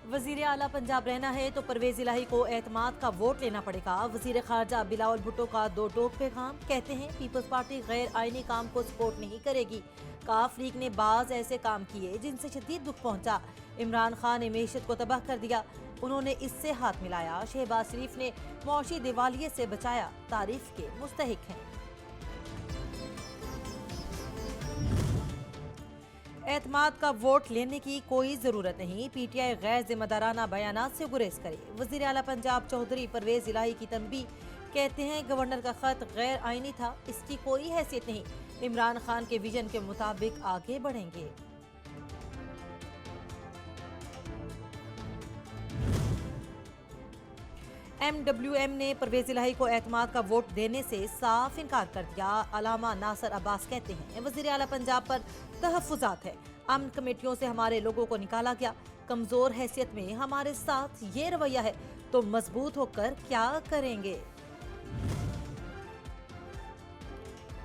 वजीर आला पंजाब रहना है तो परवेज इलाही को एतमाद का वोट लेना पड़ेगा। वजीर खारजा बिलावल भुट्टो का दो टोक पैगाम, कहते हैं पीपल्स पार्टी गैर आईनी काम को सपोर्ट नहीं करेगी। काफ लीग ने बाज ऐसे काम किए जिनसे शदीद दुख पहुंचा। इमरान खान ने मीशत को तबाह कर दिया, उन्होंने इससे हाथ मिलाया। शहबाज शरीफ ने मौशी दिवालिये से बचाया, तारीफ के मुस्तहिक हैं। एतमाद का वोट लेने की कोई जरूरत नहीं, पीटीआई गैर जिम्मेदाराना बयानात से गुरेज करे। वजीर आला पंजाब चौधरी परवेज इलाही की तनबीह, कहते हैं गवर्नर का खत गैर आईनी था, इसकी कोई हैसियत नहीं। इमरान खान के विजन के मुताबिक आगे बढ़ेंगे। MWM ने परवेज इलाही को एतमाद का वोट देने से साफ इनकार कर दिया। अलामा नासर अब्बास कहते हैं वजीर आला पंजाब पर तहफ़्फ़ुज़ात है, अमन कमेटियों से हमारे लोगों को निकाला गया, कमजोर हैसियत में हमारे साथ ये रवैया है तो मजबूत होकर क्या करेंगे।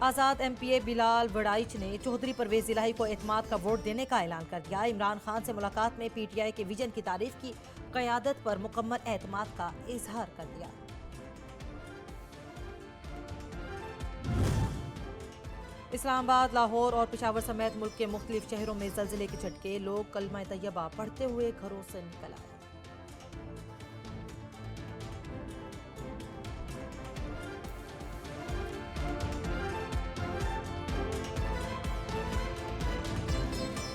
आज़ाद MPA बिलाल वड़ाइच ने चौधरी परवेज इलाही को एतमाद का वोट देने का ऐलान कर दिया। इमरान खान से मुलाकात में PTI के विजन की तारीफ की, क़यादत पर मुकम्मल एतमाद का इजहार कर दिया। इस्लामाबाद, लाहौर और पेशावर समेत मुल्क के मुख्तलिफ शहरों में ज़लज़ले के झटके, लोग कलमा तैयबा पढ़ते हुए घरों से निकल आए।